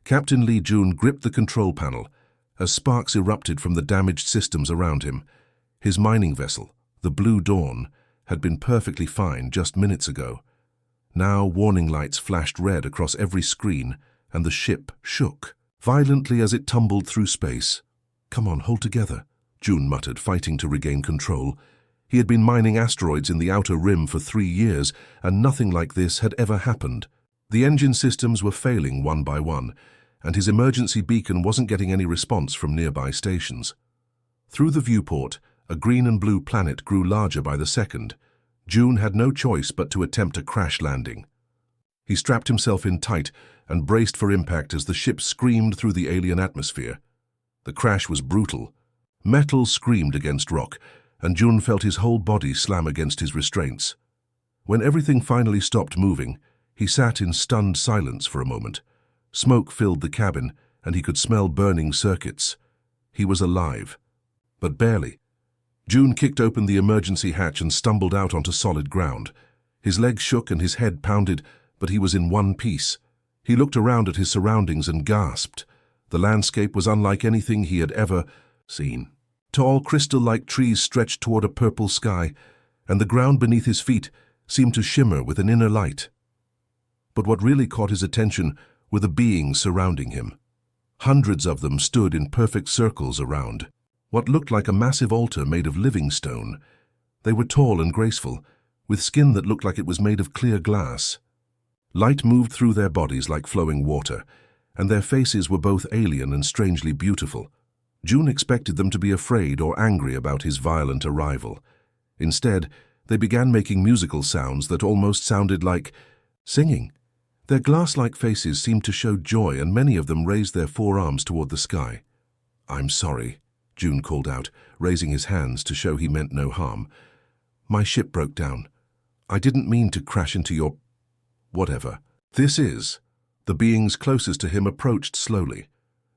Captain Lee Jun gripped the control panel as sparks erupted from the damaged systems around him. His mining vessel, the Blue Dawn, had been perfectly fine just minutes ago. Now warning lights flashed red across every screen, and the ship shook violently as it tumbled through space. "Come on, hold together," Jun muttered, fighting to regain control. He had been mining asteroids in the outer rim for 3 years, and nothing like this had ever happened. The engine systems were failing one by one, and his emergency beacon wasn't getting any response from nearby stations. Through the viewport, a green and blue planet grew larger by the second. Jun had no choice but to attempt a crash landing. He strapped himself in tight and braced for impact as the ship screamed through the alien atmosphere. The crash was brutal. Metal screamed against rock, and Jun felt his whole body slam against his restraints. When everything finally stopped moving, he sat in stunned silence for a moment. Smoke filled the cabin, and he could smell burning circuits. He was alive, but barely. Jun kicked open the emergency hatch and stumbled out onto solid ground. His legs shook and his head pounded, but he was in one piece. He looked around at his surroundings and gasped. The landscape was unlike anything he had ever seen. Tall, crystal-like trees stretched toward a purple sky, and the ground beneath his feet seemed to shimmer with an inner light. But what really caught his attention were the beings surrounding him. Hundreds of them stood in perfect circles around what looked like a massive altar made of living stone. They were tall and graceful, with skin that looked like it was made of clear glass. Light moved through their bodies like flowing water, and their faces were both alien and strangely beautiful. Jun expected them to be afraid or angry about his violent arrival. Instead, they began making musical sounds that almost sounded like singing. Their glass-like faces seemed to show joy, and many of them raised their forearms toward the sky. "I'm sorry," Jun called out, raising his hands to show he meant no harm. "My ship broke down. I didn't mean to crash into your... whatever. This is..." The beings closest to him approached slowly.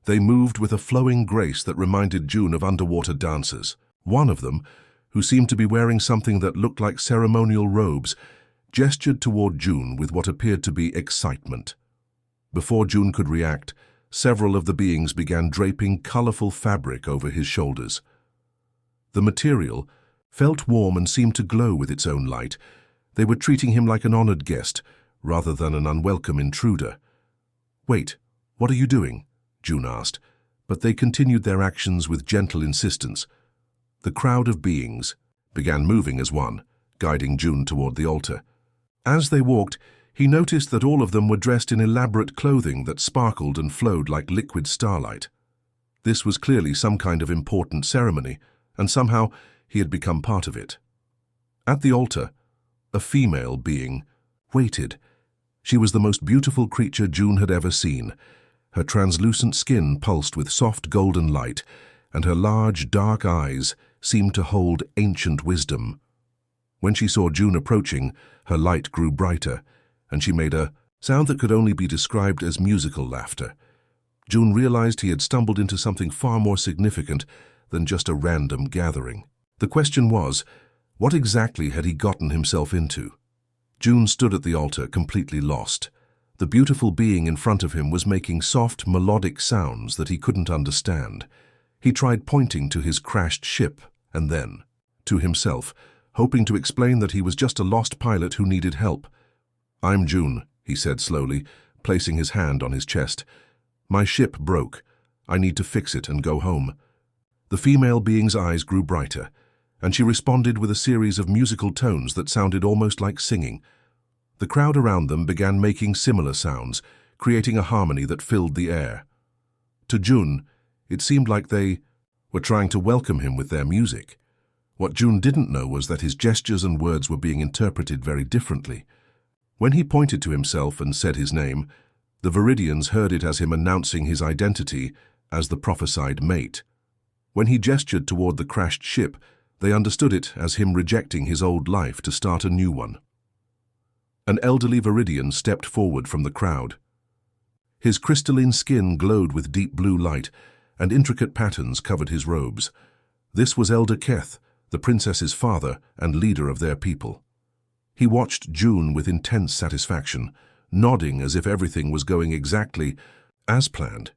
They moved with a flowing grace that reminded Jun of underwater dancers. One of them, who seemed to be wearing something that looked like ceremonial robes, gestured toward Jun with what appeared to be excitement. Before Jun could react, several of the beings began draping colorful fabric over his shoulders. The material felt warm and seemed to glow with its own light. They were treating him like an honored guest, rather than an unwelcome intruder. "Wait, what are you doing?" Jun asked, but they continued their actions with gentle insistence. The crowd of beings began moving as one, guiding Jun toward the altar. As they walked, he noticed that all of them were dressed in elaborate clothing that sparkled and flowed like liquid starlight. This was clearly some kind of important ceremony, and somehow he had become part of it. At the altar, a female being waited. She was the most beautiful creature Jun had ever seen. Her translucent skin pulsed with soft golden light, and her large, dark eyes seemed to hold ancient wisdom. When she saw Jun approaching, her light grew brighter, and she made a sound that could only be described as musical laughter. Jun realized he had stumbled into something far more significant than just a random gathering. The question was, what exactly had he gotten himself into? Jun stood at the altar, completely lost. The beautiful being in front of him was making soft, melodic sounds that he couldn't understand. He tried pointing to his crashed ship, and then to himself, hoping to explain that he was just a lost pilot who needed help. "I'm Jun," he said slowly, placing his hand on his chest. "My ship broke. I need to fix it and go home." The female being's eyes grew brighter, and she responded with a series of musical tones that sounded almost like singing. The crowd around them began making similar sounds, creating a harmony that filled the air. To Jun, it seemed like they were trying to welcome him with their music. What Jun didn't know was that his gestures and words were being interpreted very differently. When he pointed to himself and said his name, the Viridians heard it as him announcing his identity as the prophesied mate. When he gestured toward the crashed ship, they understood it as him rejecting his old life to start a new one. An elderly Viridian stepped forward from the crowd. His crystalline skin glowed with deep blue light, and intricate patterns covered his robes. This was Elder Keth, the princess's father and leader of their people. He watched Jun with intense satisfaction, nodding as if everything was going exactly As planned,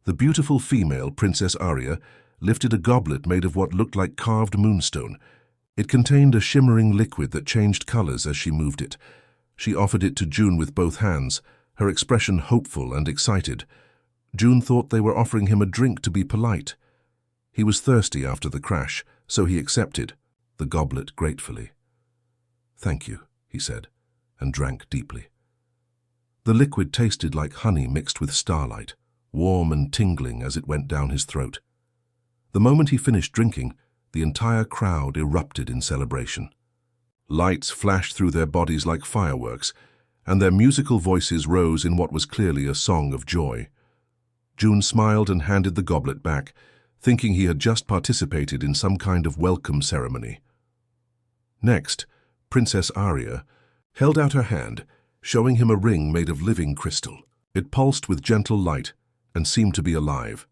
the beautiful female, Princess Arya, lifted a goblet made of what looked like carved moonstone. It contained a shimmering liquid that changed colors as she moved it. She offered it to June with both hands, her expression hopeful and excited. June thought they were offering him a drink to be polite. He was thirsty after the crash, so he accepted the goblet gratefully. "Thank you," he said, and drank deeply. The liquid tasted like honey mixed with starlight, warm and tingling as it went down his throat. The moment he finished drinking, the entire crowd erupted in celebration. Lights flashed through their bodies like fireworks, and their musical voices rose in what was clearly a song of joy. June smiled and handed the goblet back, thinking he had just participated in some kind of welcome ceremony. Next, Princess Arya held out her hand, showing him a ring made of living crystal. It pulsed with gentle light and seemed to be alive.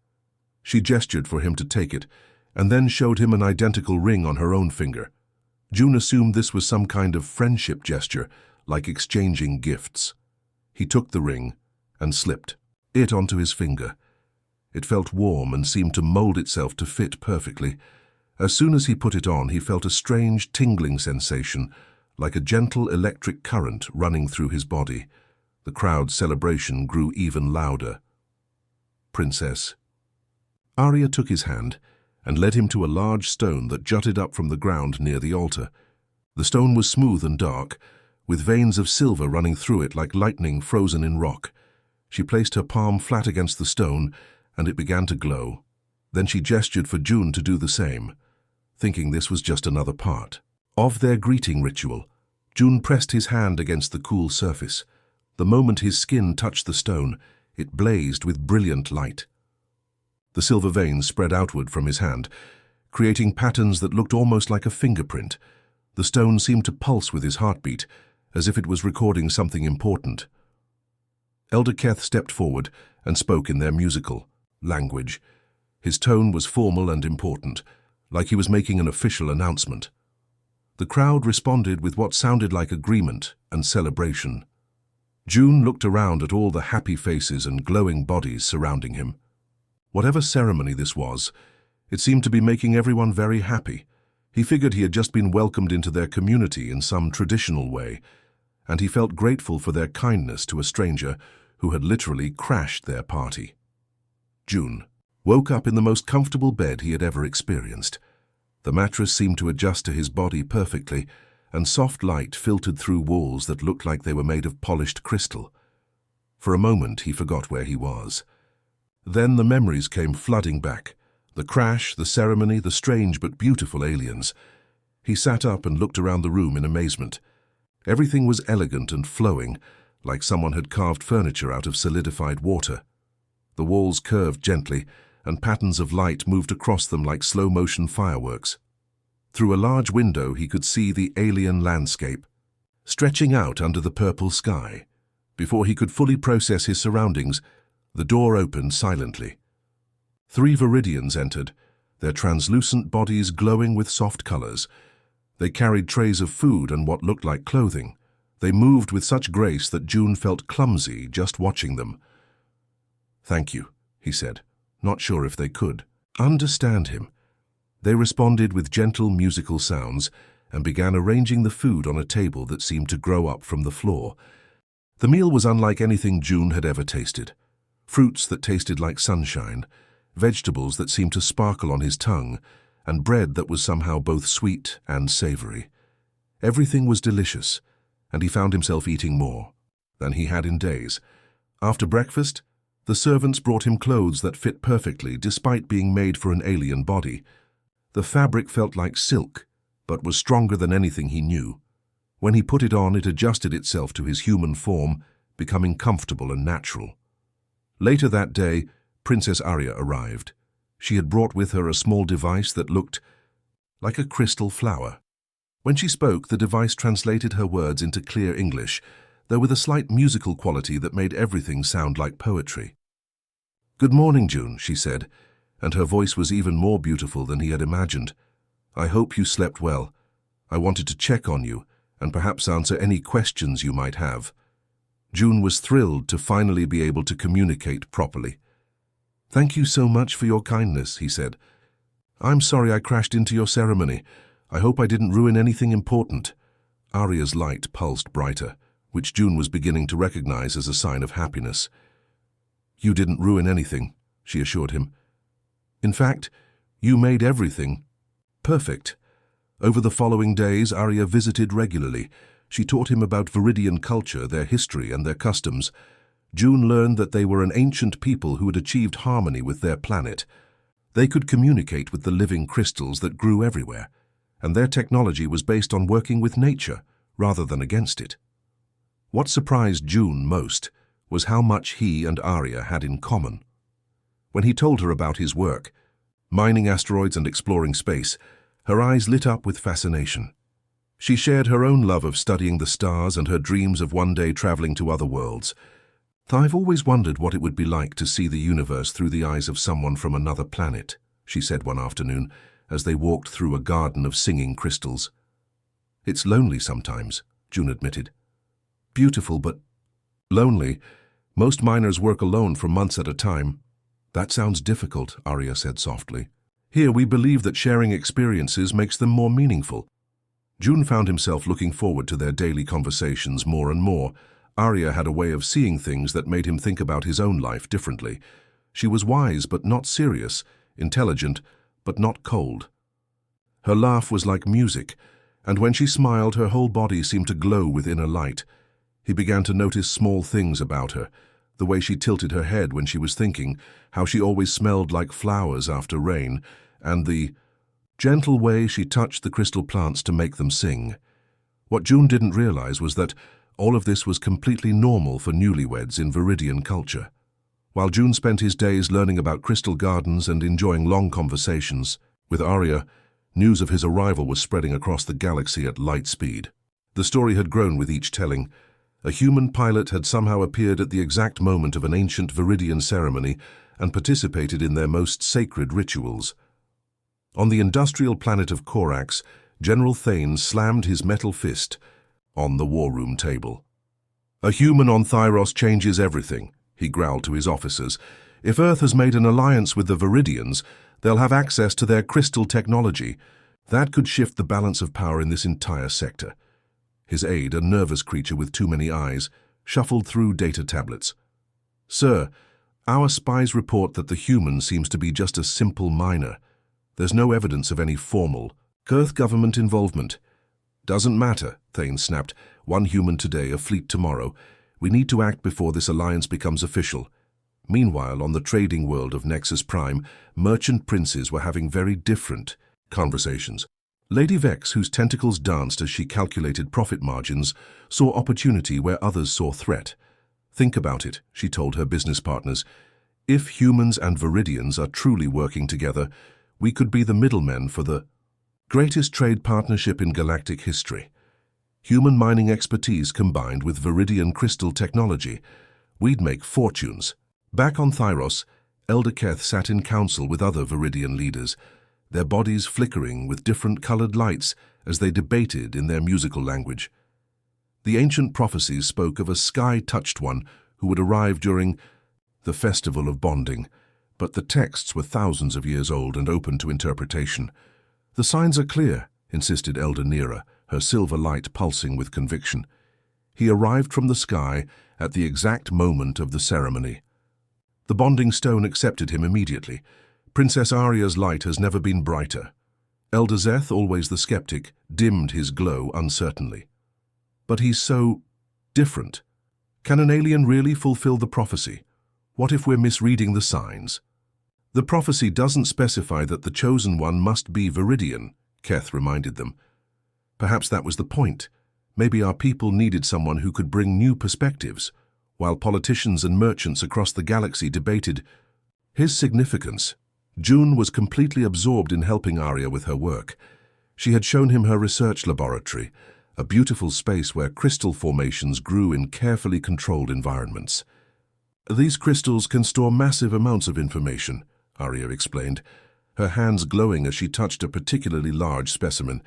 She gestured for him to take it, and then showed him an identical ring on her own finger. June assumed this was some kind of friendship gesture, like exchanging gifts. He took the ring and slipped it onto his finger. It felt warm and seemed to mold itself to fit perfectly. As soon as he put it on, he felt a strange tingling sensation, like a gentle electric current running through his body. The crowd's celebration grew even louder. "Princess." Arya took his hand and led him to a large stone that jutted up from the ground near the altar. The stone was smooth and dark, with veins of silver running through it like lightning frozen in rock. She placed her palm flat against the stone, and it began to glow. Then she gestured for June to do the same, thinking this was just another part of their greeting ritual. June pressed his hand against the cool surface. The moment his skin touched the stone, it blazed with brilliant light. The silver veins spread outward from his hand, creating patterns that looked almost like a fingerprint. The stone seemed to pulse with his heartbeat, as if it was recording something important. Elder Keth stepped forward and spoke in their musical language. His tone was formal and important, like he was making an official announcement. The crowd responded with what sounded like agreement and celebration. June looked around at all the happy faces and glowing bodies surrounding him. Whatever ceremony this was, it seemed to be making everyone very happy. He figured he had just been welcomed into their community in some traditional way, and he felt grateful for their kindness to a stranger who had literally crashed their party. June woke up in the most comfortable bed he had ever experienced. The mattress seemed to adjust to his body perfectly, and soft light filtered through walls that looked like they were made of polished crystal. For a moment he forgot where he was. Then the memories came flooding back. The crash, the ceremony, the strange but beautiful aliens. He sat up and looked around the room in amazement. Everything was elegant and flowing, like someone had carved furniture out of solidified water. The walls curved gently, and patterns of light moved across them like slow-motion fireworks. Through a large window he could see the alien landscape, stretching out under the purple sky. Before he could fully process his surroundings, the door opened silently. 3 Viridians entered, their translucent bodies glowing with soft colors. They carried trays of food and what looked like clothing. They moved with such grace that June felt clumsy just watching them. "Thank you," he said, not sure if they could understand him. They responded with gentle musical sounds and began arranging the food on a table that seemed to grow up from the floor. The meal was unlike anything June had ever tasted. Fruits that tasted like sunshine, vegetables that seemed to sparkle on his tongue, and bread that was somehow both sweet and savory. Everything was delicious, and he found himself eating more than he had in days. After breakfast, the servants brought him clothes that fit perfectly despite being made for an alien body. The fabric felt like silk, but was stronger than anything he knew. When he put it on, it adjusted itself to his human form, becoming comfortable and natural. Later that day, Princess Arya arrived. She had brought with her a small device that looked like a crystal flower. When she spoke, the device translated her words into clear English, though with a slight musical quality that made everything sound like poetry. "Good morning, June," she said, and her voice was even more beautiful than he had imagined. "I hope you slept well. I wanted to check on you and perhaps answer any questions you might have." June was thrilled to finally be able to communicate properly. "Thank you so much for your kindness," he said. "I'm sorry I crashed into your ceremony. I hope I didn't ruin anything important." Arya's light pulsed brighter, which June was beginning to recognize as a sign of happiness. "You didn't ruin anything," she assured him. "In fact, you made everything perfect." Over the following days, Arya visited regularly. She taught him about Viridian culture, their history, and their customs. June learned that they were an ancient people who had achieved harmony with their planet. They could communicate with the living crystals that grew everywhere, and their technology was based on working with nature rather than against it. What surprised June most was how much he and Arya had in common. When he told her about his work, mining asteroids and exploring space, her eyes lit up with fascination. She shared her own love of studying the stars and her dreams of one day traveling to other worlds. "I've always wondered what it would be like to see the universe through the eyes of someone from another planet," she said one afternoon as they walked through a garden of singing crystals. "It's lonely sometimes," June admitted. "Beautiful, but lonely. Most miners work alone for months at a time." "That sounds difficult," Arya said softly. "Here we believe that sharing experiences makes them more meaningful." June found himself looking forward to their daily conversations more and more. Arya had a way of seeing things that made him think about his own life differently. She was wise but not serious, intelligent but not cold. Her laugh was like music, and when she smiled, her whole body seemed to glow with inner light. He began to notice small things about her, the way she tilted her head when she was thinking, how she always smelled like flowers after rain, and the gentle way she touched the crystal plants to make them sing. What June didn't realize was that all of this was completely normal for newlyweds in Viridian culture. While June spent his days learning about crystal gardens and enjoying long conversations with Arya, news of his arrival was spreading across the galaxy at light speed. The story had grown with each telling. A human pilot had somehow appeared at the exact moment of an ancient Viridian ceremony and participated in their most sacred rituals. On the industrial planet of Korax, General Thane slammed his metal fist on the war room table. "A human on Thyros changes everything," he growled to his officers. "If Earth has made an alliance with the Viridians, they'll have access to their crystal technology. That could shift the balance of power in this entire sector." His aide, a nervous creature with too many eyes, shuffled through data tablets. "Sir, our spies report that the human seems to be just a simple miner. There's no evidence of any formal Earth government involvement." "Doesn't matter," Thane snapped. "One human today, a fleet tomorrow. We need to act before this alliance becomes official." Meanwhile, on the trading world of Nexus Prime, merchant princes were having very different conversations. Lady Vex, whose tentacles danced as she calculated profit margins, saw opportunity where others saw threat. "Think about it," she told her business partners. "If humans and Viridians are truly working together, we could be the middlemen for the greatest trade partnership in galactic history. Human mining expertise combined with Viridian crystal technology. We'd make fortunes." Back on Thyros, Elder Keth sat in council with other Viridian leaders, their bodies flickering with different colored lights as they debated in their musical language. The ancient prophecies spoke of a sky-touched one who would arrive during the Festival of Bonding, but the texts were thousands of years old and open to interpretation. "The signs are clear," insisted Elder Nera, her silver light pulsing with conviction. "He arrived from the sky at the exact moment of the ceremony." The bonding stone accepted him immediately. Princess Arya's light has never been brighter. Elder Zeth, always the skeptic, dimmed his glow uncertainly. "But he's so different. Can an alien really fulfill the prophecy? What if we're misreading the signs?" "The prophecy doesn't specify that the chosen one must be Viridian," Keth reminded them. "Perhaps that was the point. Maybe our people needed someone who could bring new perspectives, while politicians and merchants across the galaxy debated his significance." June was completely absorbed in helping Arya with her work. She had shown him her research laboratory, a beautiful space where crystal formations grew in carefully controlled environments. "These crystals can store massive amounts of information," Arya explained, her hands glowing as she touched a particularly large specimen.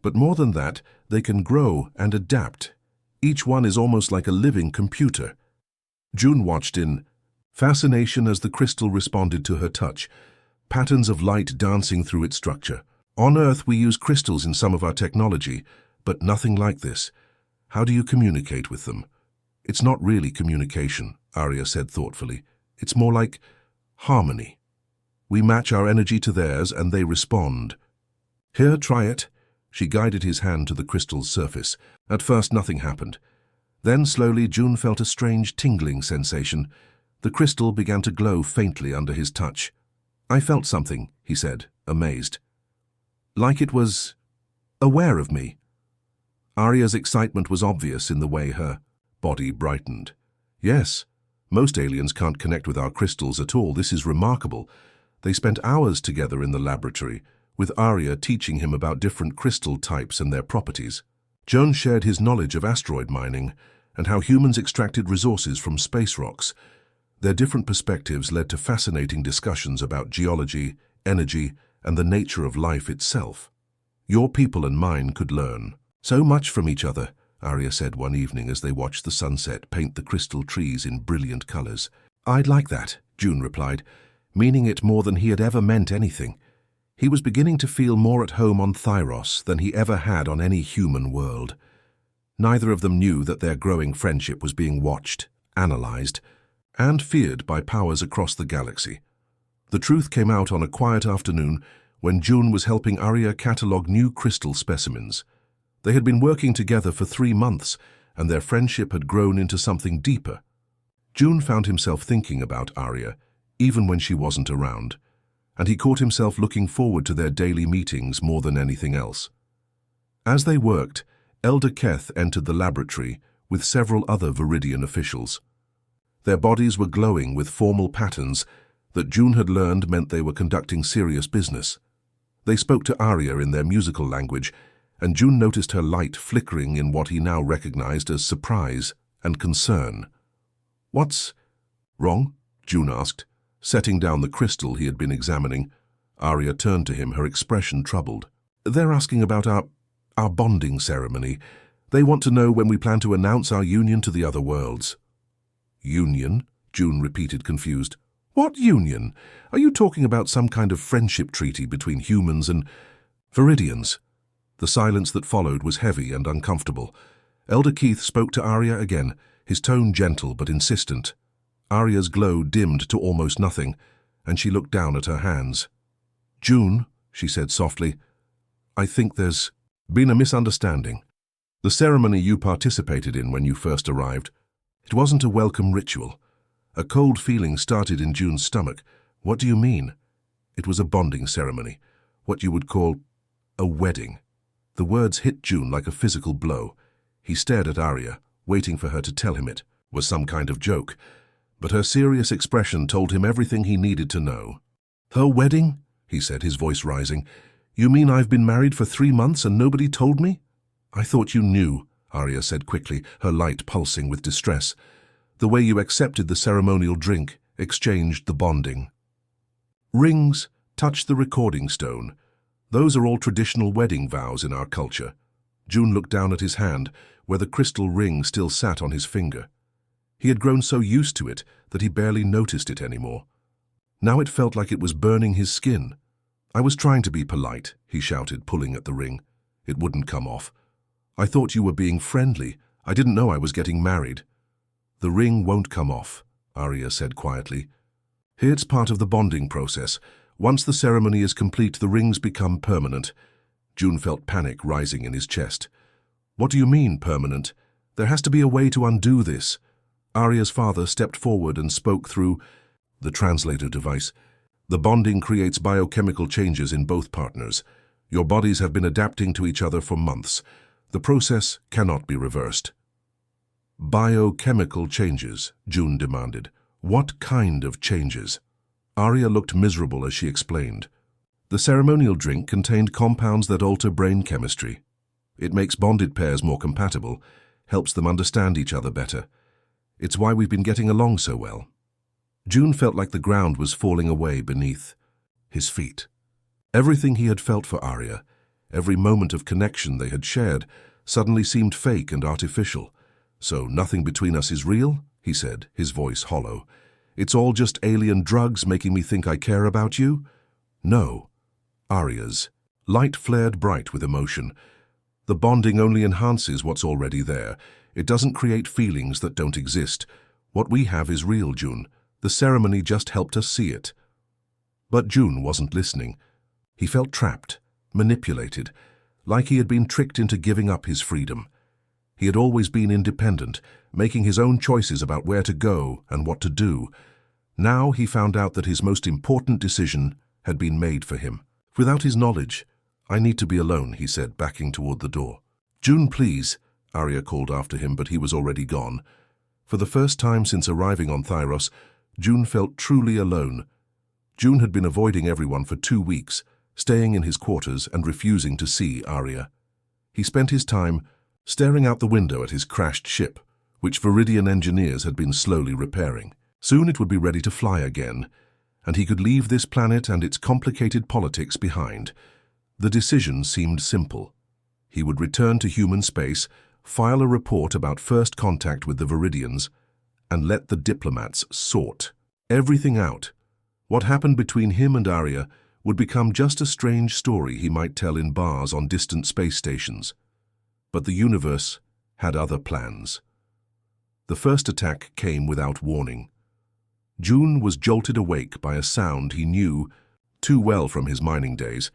"But more than that, they can grow and adapt. Each one is almost like a living computer. June watched in fascination as the crystal responded to her touch, patterns of light dancing through its structure. On Earth, we use crystals in some of our technology, but nothing like this. How do you communicate with them? It's not really communication, Arya said thoughtfully. It's more like harmony. We match our energy to theirs and they respond. Here, try it. She guided his hand to the crystal's surface. At first, nothing happened. Then, slowly, June felt a strange tingling sensation. The crystal began to glow faintly under his touch. I felt something, he said, amazed. Like it was aware of me. Arya's excitement was obvious in the way her body brightened. Yes, most aliens can't connect with our crystals at all. This is remarkable. They spent hours together in the laboratory, with Arya teaching him about different crystal types and their properties. June shared his knowledge of asteroid mining and how humans extracted resources from space rocks. Their different perspectives led to fascinating discussions about geology, energy, and the nature of life itself. Your people and mine could learn so much from each other, Arya said one evening as they watched the sunset paint the crystal trees in brilliant colors. I'd like that, June replied, meaning it more than he had ever meant anything. He was beginning to feel more at home on Thyros than he ever had on any human world. Neither of them knew that their growing friendship was being watched, analyzed, and feared by powers across the galaxy. The truth came out on a quiet afternoon when June was helping Arya catalog new crystal specimens. They had been working together for 3 months, and their friendship had grown into something deeper. June found himself thinking about Arya, even when she wasn't around, and he caught himself looking forward to their daily meetings more than anything else. As they worked, Elder Keth entered the laboratory with several other Viridian officials. Their bodies were glowing with formal patterns that June had learned meant they were conducting serious business. They spoke to Arya in their musical language, and June noticed her light flickering in what he now recognized as surprise and concern. What's wrong? June asked, setting down the crystal he had been examining. Arya turned to him, her expression troubled. They're asking about our bonding ceremony. They want to know when we plan to announce our union to the other worlds. Union? June repeated, confused. What union? Are you talking about some kind of friendship treaty between humans and Viridians? The silence that followed was heavy and uncomfortable. Elder Keith spoke to Arya again, his tone gentle but insistent. Arya's glow dimmed to almost nothing, and she looked down at her hands. June, she said softly, I think there's been a misunderstanding. The ceremony you participated in when you first arrived, it wasn't a welcome ritual. A cold feeling started in June's stomach. What do you mean? It was a bonding ceremony, what you would call a wedding. The words hit June like a physical blow. He stared at Arya, waiting for her to tell him it was some kind of joke, but her serious expression told him everything he needed to know. Her wedding? He said, his voice rising. You mean I've been married for 3 months and nobody told me? I thought you knew, Arya said quickly, her light pulsing with distress. The way you accepted the ceremonial drink, exchanged the bonding. Rings touch the recording stone. Those are all traditional wedding vows in our culture. June looked down at his hand, where the crystal ring still sat on his finger. He had grown so used to it that he barely noticed it anymore. Now it felt like it was burning his skin. I was trying to be polite, he shouted, pulling at the ring. It wouldn't come off. I thought you were being friendly. I didn't know I was getting married. The ring won't come off, Arya said quietly. It's part of the bonding process. Once the ceremony is complete, the rings become permanent. June felt panic rising in his chest. What do you mean, permanent? There has to be a way to undo this. Arya's father stepped forward and spoke through the translator device. The bonding creates biochemical changes in both partners. Your bodies have been adapting to each other for months. The process cannot be reversed. Biochemical changes, June demanded. What kind of changes? Arya looked miserable as she explained. The ceremonial drink contained compounds that alter brain chemistry. It makes bonded pairs more compatible, helps them understand each other better. It's why we've been getting along so well. June felt like the ground was falling away beneath his feet. Everything he had felt for Arya, every moment of connection they had shared, suddenly seemed fake and artificial. "So nothing between us is real?" he said, his voice hollow. "It's all just alien drugs making me think I care about you?" "No." Arya's light flared bright with emotion. "The bonding only enhances what's already there. It doesn't create feelings that don't exist. What we have is real, June. The ceremony just helped us see it." But June wasn't listening. He felt trapped, manipulated, like he had been tricked into giving up his freedom. He had always been independent, making his own choices about where to go and what to do. Now he found out that his most important decision had been made for him. Without his knowledge, "I need to be alone," he said, backing toward the door. "June, please," Arya called after him, but he was already gone. For the first time since arriving on Thyros, June felt truly alone. June had been avoiding everyone for 2 weeks, staying in his quarters and refusing to see Arya. He spent his time staring out the window at his crashed ship, which Viridian engineers had been slowly repairing. Soon it would be ready to fly again, and he could leave this planet and its complicated politics behind. The decision seemed simple. He would return to human space, file a report about first contact with the Viridians, and let the diplomats sort everything out. What happened between him and Arya would become just a strange story he might tell in bars on distant space stations. But the universe had other plans. The first attack came without warning. June was jolted awake by a sound he knew too well from his mining days,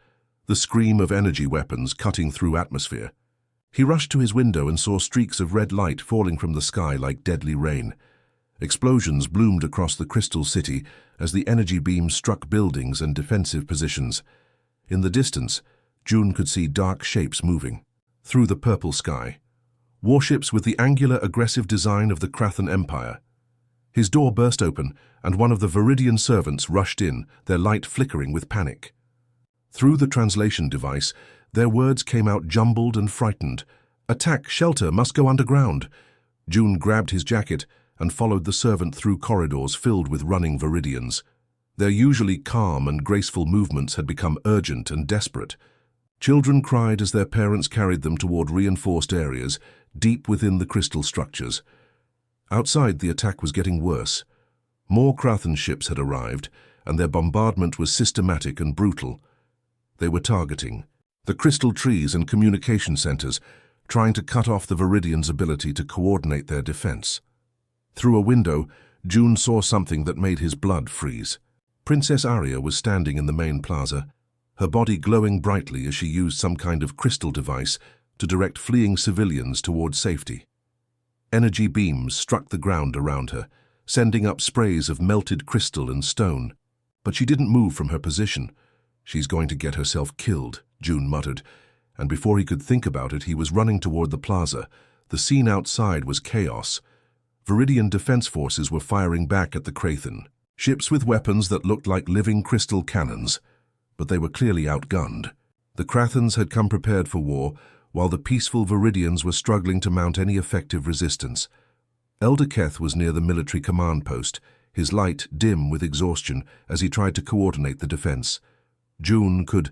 the scream of energy weapons cutting through atmosphere. He rushed to his window and saw streaks of red light falling from the sky like deadly rain. Explosions bloomed across the crystal city as the energy beams struck buildings and defensive positions. In the distance, June could see dark shapes moving through the purple sky. Warships with the angular, aggressive design of the Krathan Empire. His door burst open, and one of the Viridian servants rushed in, their light flickering with panic. Through the translation device, their words came out jumbled and frightened. "Attack, shelter, must go underground." June grabbed his jacket and followed the servant through corridors filled with running Viridians. Their usually calm and graceful movements had become urgent and desperate. Children cried as their parents carried them toward reinforced areas, deep within the crystal structures. Outside, the attack was getting worse. More Krathan ships had arrived, and their bombardment was systematic and brutal. They were targeting the crystal trees and communication centers, trying to cut off the Viridians' ability to coordinate their defense. Through a window, June saw something that made his blood freeze. Princess Arya was standing in the main plaza, her body glowing brightly as she used some kind of crystal device to direct fleeing civilians toward safety. Energy beams struck the ground around her, sending up sprays of melted crystal and stone. But she didn't move from her position. "She's going to get herself killed," June muttered, and before he could think about it, he was running toward the plaza. The scene outside was chaos. Viridian defense forces were firing back at the Krathan, ships with weapons that looked like living crystal cannons, but they were clearly outgunned. The Krathans had come prepared for war, while the peaceful Viridians were struggling to mount any effective resistance. Elder Keth was near the military command post, his light dim with exhaustion as he tried to coordinate the defense. June could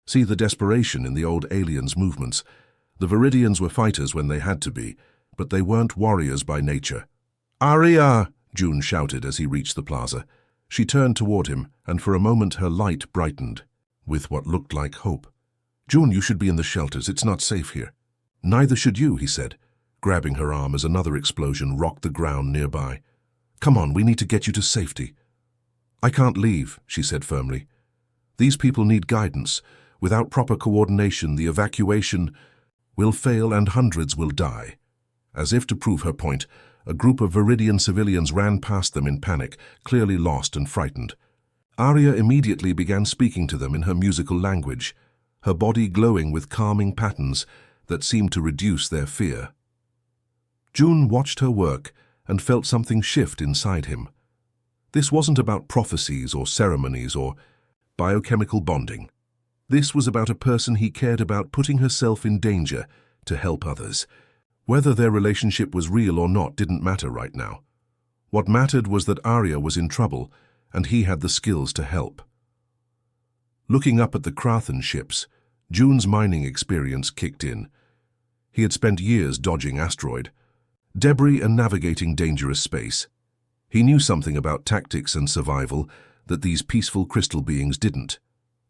see the desperation in the old aliens' movements. The Viridians were fighters when they had to be, but they weren't warriors by nature. "Arya!" June shouted as he reached the plaza. She turned toward him, and for a moment her light brightened with what looked like hope. "June, you should be in the shelters. It's not safe here." "Neither should you," he said, grabbing her arm as another explosion rocked the ground nearby. "Come on, we need to get you to safety." "I can't leave," she said firmly. "These people need guidance. Without proper coordination, the evacuation will fail and hundreds will die." As if to prove her point, a group of Viridian civilians ran past them in panic, clearly lost and frightened. Arya immediately began speaking to them in her musical language, her body glowing with calming patterns that seemed to reduce their fear. June watched her work and felt something shift inside him. This wasn't about prophecies or ceremonies or biochemical bonding. This was about a person he cared about putting herself in danger to help others. Whether their relationship was real or not didn't matter right now. What mattered was that Arya was in trouble, and he had the skills to help. Looking up at the Krathan ships, June's mining experience kicked in. He had spent years dodging asteroid. debris and navigating dangerous space. He knew something about tactics and survival that these peaceful crystal beings didn't.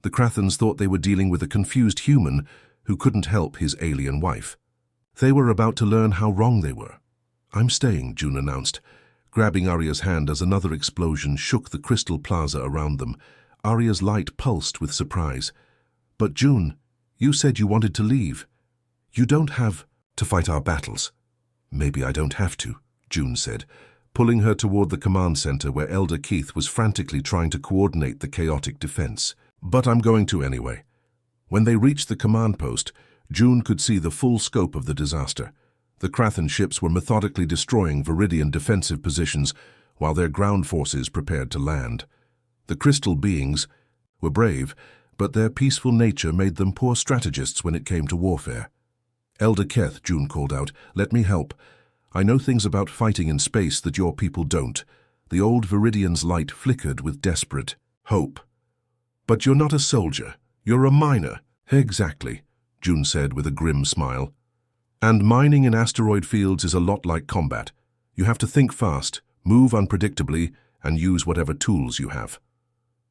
The Krathens thought they were dealing with a confused human who couldn't help his alien wife. They were about to learn how wrong they were. "I'm staying," June announced, grabbing Arya's hand as another explosion shook the crystal plaza around them. Arya's light pulsed with surprise. "But June, you said you wanted to leave. You don't have to fight our battles." "Maybe I don't have to," June said, pulling her toward the command center where Elder Keith was frantically trying to coordinate the chaotic defense. "But I'm going to anyway." When they reached the command post, June could see the full scope of the disaster. The Krathen ships were methodically destroying Viridian defensive positions while their ground forces prepared to land. The crystal beings were brave, but their peaceful nature made them poor strategists when it came to warfare. "Elder Keth," June called out, "let me help. I know things about fighting in space that your people don't." The old Viridian's light flickered with desperate hope. "But you're not a soldier. You're a miner." "Exactly," June said with a grim smile. "And mining in asteroid fields is a lot like combat. You have to think fast, move unpredictably, and use whatever tools you have."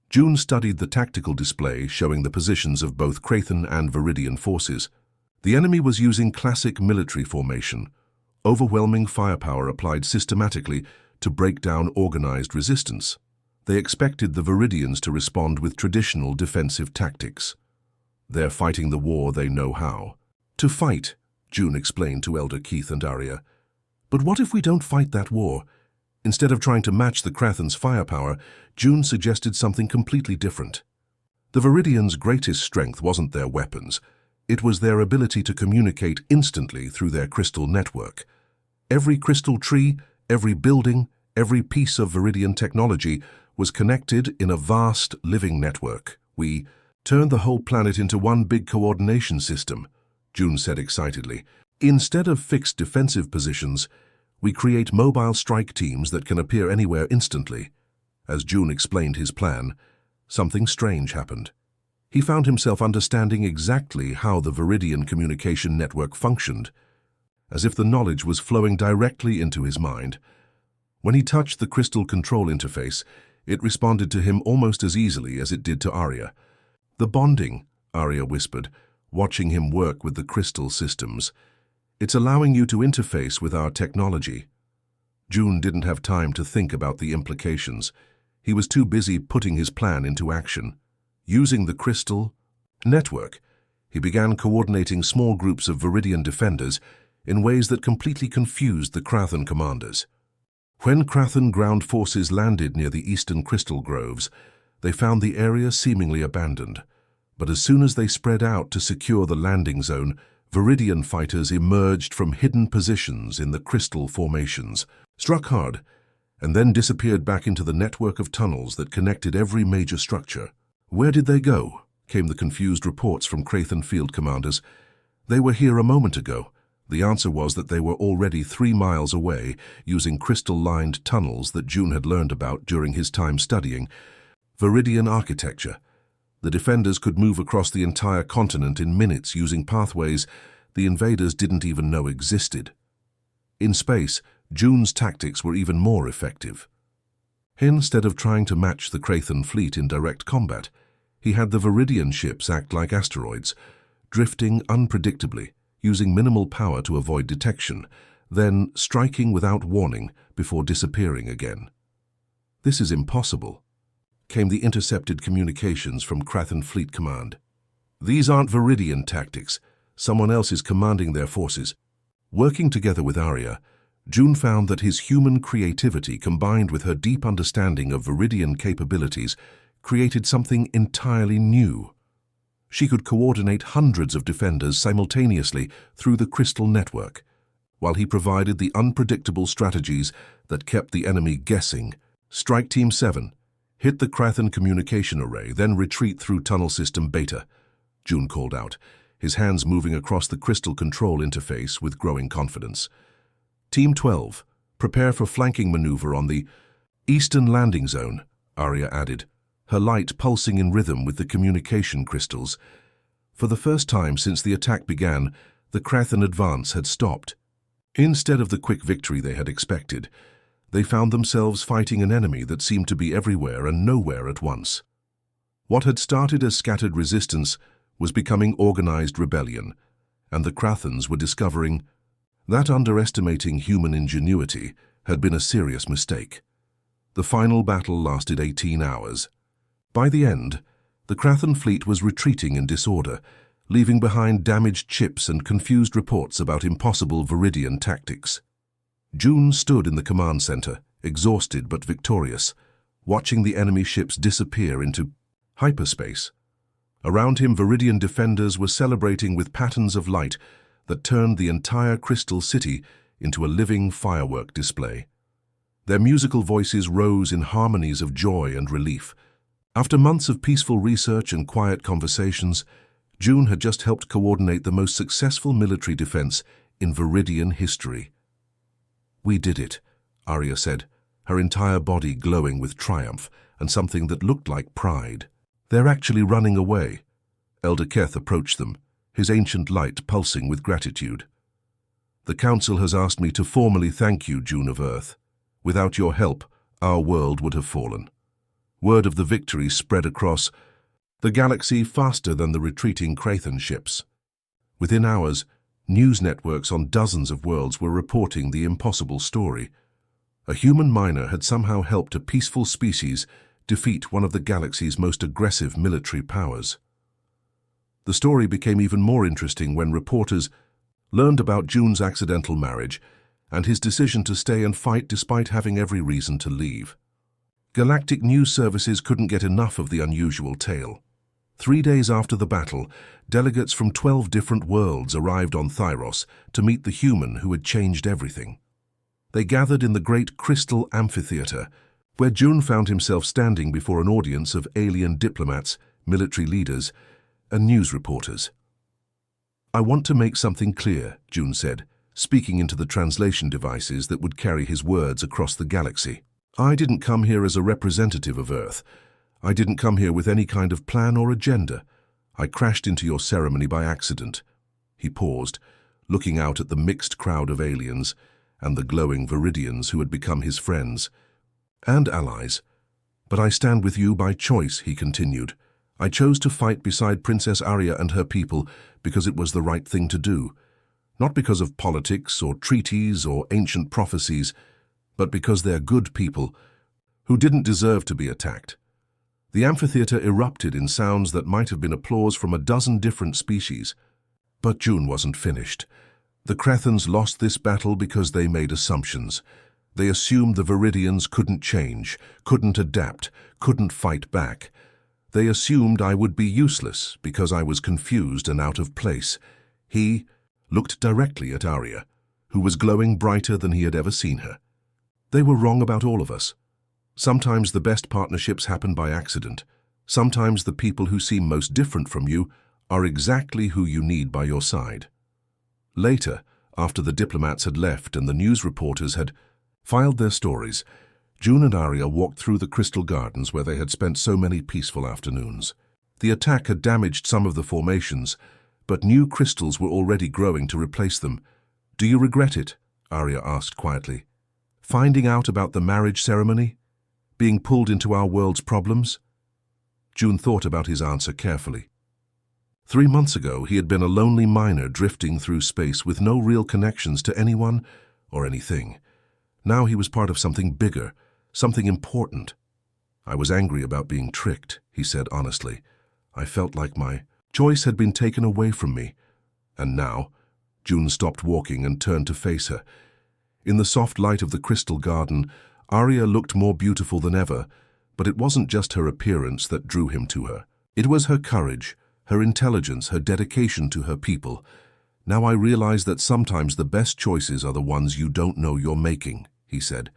June studied the tactical display showing the positions of both Krathen and Viridian forces. The enemy was using classic military formation, overwhelming firepower applied systematically to break down organized resistance. They expected the Viridians to respond with traditional defensive tactics. "They're fighting the war they know how to fight," June explained to Elder Keith and Arya. "But what if we don't fight that war?" Instead of trying to match the Krathen's firepower, June suggested something completely different. The Viridians' greatest strength wasn't their weapons. It was their ability to communicate instantly through their crystal network. Every crystal tree, every building, every piece of Viridian technology was connected in a vast living network. "We turned the whole planet into one big coordination system," June said excitedly. "Instead of fixed defensive positions, we create mobile strike teams that can appear anywhere instantly." As June explained his plan, something strange happened. He found himself understanding exactly how the Viridian communication network functioned, as if the knowledge was flowing directly into his mind. When he touched the crystal control interface, it responded to him almost as easily as it did to Arya. "The bonding," Arya whispered, watching him work with the crystal systems. "It's allowing you to interface with our technology." June didn't have time to think about the implications. He was too busy putting his plan into action. Using the crystal network, he began coordinating small groups of Viridian defenders in ways that completely confused the Krathen commanders. When Krathen ground forces landed near the eastern crystal groves, they found the area seemingly abandoned. But as soon as they spread out to secure the landing zone, Viridian fighters emerged from hidden positions in the crystal formations, struck hard, and then disappeared back into the network of tunnels that connected every major structure. "Where did they go?" came the confused reports from Krathen field commanders. "They were here a moment ago." The answer was that they were already 3 miles away, using crystal-lined tunnels that June had learned about during his time studying Viridian architecture. The defenders could move across the entire continent in minutes using pathways the invaders didn't even know existed. In space, June's tactics were even more effective. Instead of trying to match the Krathen fleet in direct combat, he had the Viridian ships act like asteroids, drifting unpredictably, using minimal power to avoid detection, then striking without warning before disappearing again. "This is impossible," came the intercepted communications from Krathen Fleet Command. "These aren't Viridian tactics. Someone else is commanding their forces." Working together with Arya, June found that his human creativity combined with her deep understanding of Viridian capabilities created something entirely new. She could coordinate hundreds of defenders simultaneously through the crystal network, while he provided the unpredictable strategies that kept the enemy guessing. "Strike Team 7. Hit the Krathen communication array, then retreat through Tunnel System Beta," June called out, his hands moving across the crystal control interface with growing confidence. "Team 12. Prepare for flanking maneuver on the eastern landing zone," Arya added, her light pulsing in rhythm with the communication crystals. For the first time since the attack began, the Krathen advance had stopped. Instead of the quick victory they had expected, they found themselves fighting an enemy that seemed to be everywhere and nowhere at once. What had started as scattered resistance was becoming organized rebellion, and the Krathens were discovering that underestimating human ingenuity had been a serious mistake. The final battle lasted 18 hours. By the end, the Krathen fleet was retreating in disorder, leaving behind damaged ships and confused reports about impossible Viridian tactics. June stood in the command center, exhausted but victorious, watching the enemy ships disappear into hyperspace. Around him, Viridian defenders were celebrating with patterns of light that turned the entire crystal city into a living firework display. Their musical voices rose in harmonies of joy and relief. After months of peaceful research and quiet conversations, June had just helped coordinate the most successful military defense in Viridian history. "We did it," Arya said, her entire body glowing with triumph and something that looked like pride. "They're actually running away." Elder Keth approached them, his ancient light pulsing with gratitude. "The Council has asked me to formally thank you, June of Earth. Without your help, our world would have fallen." Word of the victory spread across the galaxy faster than the retreating Krathen ships. Within hours, news networks on dozens of worlds were reporting the impossible story. A human miner had somehow helped a peaceful species defeat one of the galaxy's most aggressive military powers. The story became even more interesting when reporters learned about June's accidental marriage and his decision to stay and fight despite having every reason to leave. Galactic news services couldn't get enough of the unusual tale. 3 days after the battle, delegates from 12 different worlds arrived on Thyros to meet the human who had changed everything. They gathered in the great crystal amphitheater, where June found himself standing before an audience of alien diplomats, military leaders, and news reporters. "I want to make something clear," June said, speaking into the translation devices that would carry his words across the galaxy. "I didn't come here as a representative of Earth. I didn't come here with any kind of plan or agenda. I crashed into your ceremony by accident." He paused, looking out at the mixed crowd of aliens and the glowing Viridians who had become his friends and allies. "But I stand with you by choice," he continued. "I chose to fight beside Princess Arya and her people because it was the right thing to do. Not because of politics or treaties or ancient prophecies, but because they're good people who didn't deserve to be attacked." The amphitheater erupted in sounds that might have been applause from a dozen different species. But June wasn't finished. The Krathens lost this battle because they made assumptions. They assumed the Viridians couldn't change, couldn't adapt, couldn't fight back. They assumed I would be useless because I was confused and out of place. He looked directly at Arya, who was glowing brighter than he had ever seen her. "They were wrong about all of us. Sometimes the best partnerships happen by accident. Sometimes the people who seem most different from you are exactly who you need by your side." Later, after the diplomats had left and the news reporters had filed their stories, June and Arya walked through the crystal gardens where they had spent so many peaceful afternoons. The attack had damaged some of the formations, but new crystals were already growing to replace them. "Do you regret it?" Arya asked quietly. "Finding out about the marriage ceremony? Being pulled into our world's problems?" June thought about his answer carefully. 3 months ago, he had been a lonely miner drifting through space with no real connections to anyone or anything. Now he was part of something bigger, something important. "I was angry about being tricked," he said honestly. "I felt like my choice had been taken away from me." And now, June stopped walking and turned to face her. In the soft light of the crystal garden, Arya looked more beautiful than ever, but it wasn't just her appearance that drew him to her. It was her courage, her intelligence, her dedication to her people. "Now I realize that sometimes the best choices are the ones you don't know you're making," he said.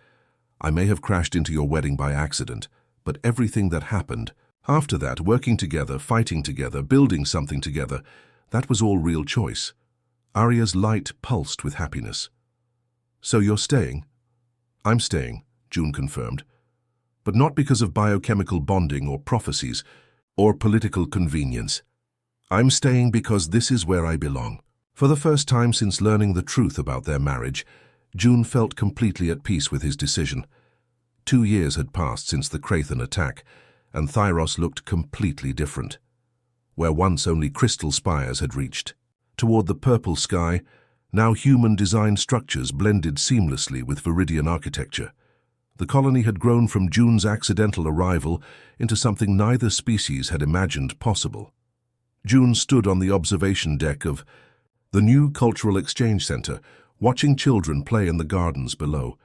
"I may have crashed into your wedding by accident, but everything that happened after that, working together, fighting together, building something together, that was all real choice." Arya's light pulsed with happiness. "So you're staying?" "I'm staying," June confirmed. "But not because of biochemical bonding or prophecies or political convenience. I'm staying because this is where I belong." For the first time since learning the truth about their marriage, June felt completely at peace with his decision. 2 years had passed since the Crathan attack, and Thyros looked completely different. Where once only crystal spires had reached, toward the purple sky, now human-designed structures blended seamlessly with Viridian architecture. The colony had grown from June's accidental arrival into something neither species had imagined possible. June stood on the observation deck of the new Cultural Exchange Center, watching children play in the gardens below.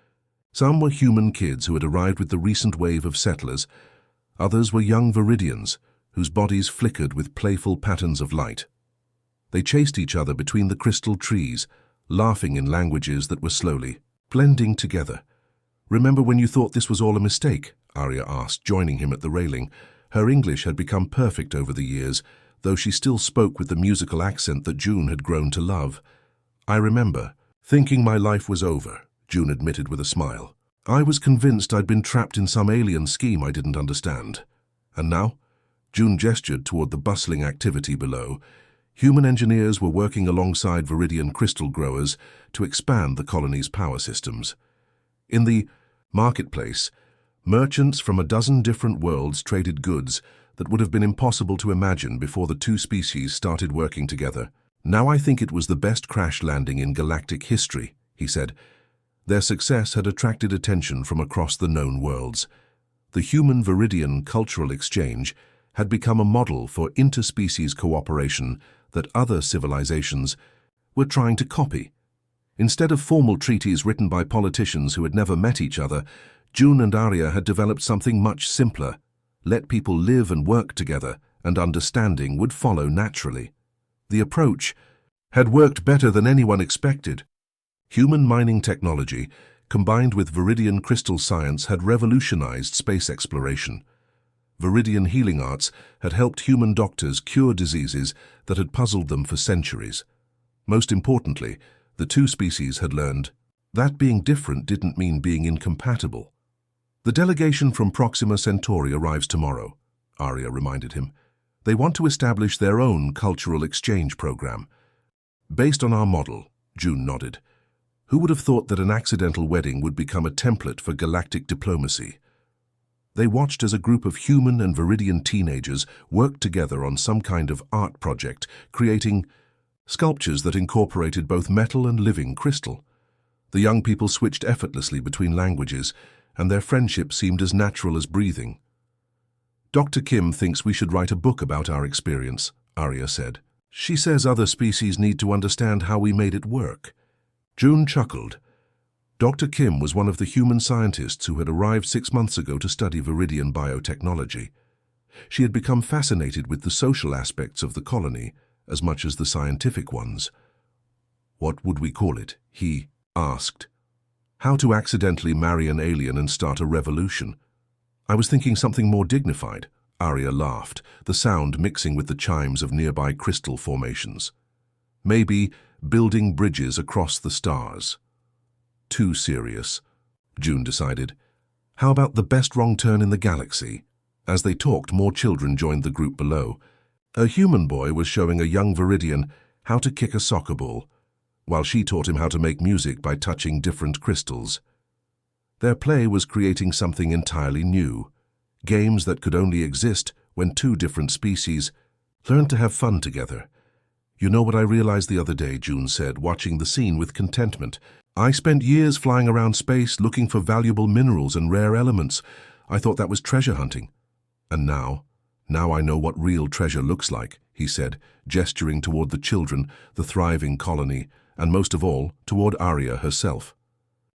Some were human kids who had arrived with the recent wave of settlers. Others were young Viridians, whose bodies flickered with playful patterns of light. They chased each other between the crystal trees, laughing in languages that were slowly blending together. "Remember when you thought this was all a mistake?" Arya asked, joining him at the railing. Her English had become perfect over the years, though she still spoke with the musical accent that June had grown to love. "I remember, thinking my life was over," June admitted with a smile. "I was convinced I'd been trapped in some alien scheme I didn't understand. And now?" June gestured toward the bustling activity below. Human engineers were working alongside Viridian crystal growers to expand the colony's power systems. In the marketplace, merchants from a dozen different worlds traded goods that would have been impossible to imagine before the two species started working together. "Now I think it was the best crash landing in galactic history," he said. Their success had attracted attention from across the known worlds. The human-Viridian cultural exchange had become a model for interspecies cooperation that other civilizations were trying to copy. Instead of formal treaties written by politicians who had never met each other, June and Arya had developed something much simpler. Let people live and work together, and understanding would follow naturally. The approach had worked better than anyone expected. Human mining technology, combined with Viridian crystal science, had revolutionized space exploration. Viridian healing arts had helped human doctors cure diseases that had puzzled them for centuries. Most importantly, the two species had learned that being different didn't mean being incompatible. "The delegation from Proxima Centauri arrives tomorrow," Arya reminded him. "They want to establish their own cultural exchange program." "Based on our model," June nodded. "Who would have thought that an accidental wedding would become a template for galactic diplomacy?" They watched as a group of human and Viridian teenagers worked together on some kind of art project, creating sculptures that incorporated both metal and living crystal. The young people switched effortlessly between languages, and their friendship seemed as natural as breathing. "Dr. Kim thinks we should write a book about our experience," Arya said. "She says other species need to understand how we made it work." June chuckled. Dr. Kim was one of the human scientists who had arrived 6 months ago to study Viridian biotechnology. She had become fascinated with the social aspects of the colony as much as the scientific ones. "What would we call it?" he asked. "How to accidentally marry an alien and start a revolution." "I was thinking something more dignified," Arya laughed, the sound mixing with the chimes of nearby crystal formations. "Maybe building bridges across the stars." "Too serious," June decided. "How about the best wrong turn in the galaxy?" As they talked, more children joined the group below. A human boy was showing a young Viridian how to kick a soccer ball, while she taught him how to make music by touching different crystals. Their play was creating something entirely new, games that could only exist when two different species learned to have fun together. "You know what I realized the other day," June said, watching the scene with contentment. "I spent years flying around space looking for valuable minerals and rare elements. I thought that was treasure hunting. And now I know what real treasure looks like," he said, gesturing toward the children, the thriving colony, and most of all, toward Arya herself.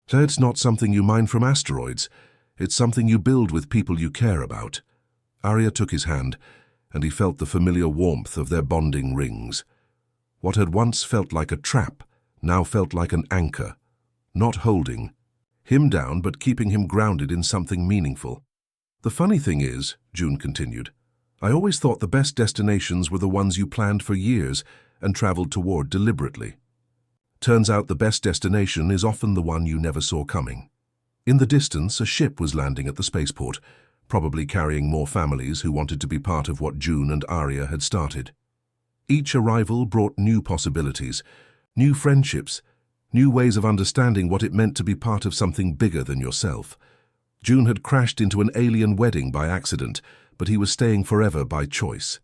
"So it's not something you mine from asteroids. It's something you build with people you care about." Arya took his hand, and he felt the familiar warmth of their bonding rings. What had once felt like a trap now felt like an anchor, not holding him down but keeping him grounded in something meaningful. "The funny thing is," June continued, "I always thought the best destinations were the ones you planned for years and traveled toward deliberately. Turns out the best destination is often the one you never saw coming." In the distance, a ship was landing at the spaceport, probably carrying more families who wanted to be part of what June and Arya had started. Each arrival brought new possibilities, New friendships, new ways of understanding what it meant to be part of something bigger than yourself. June had crashed into an alien wedding by accident, but he was staying forever by choice.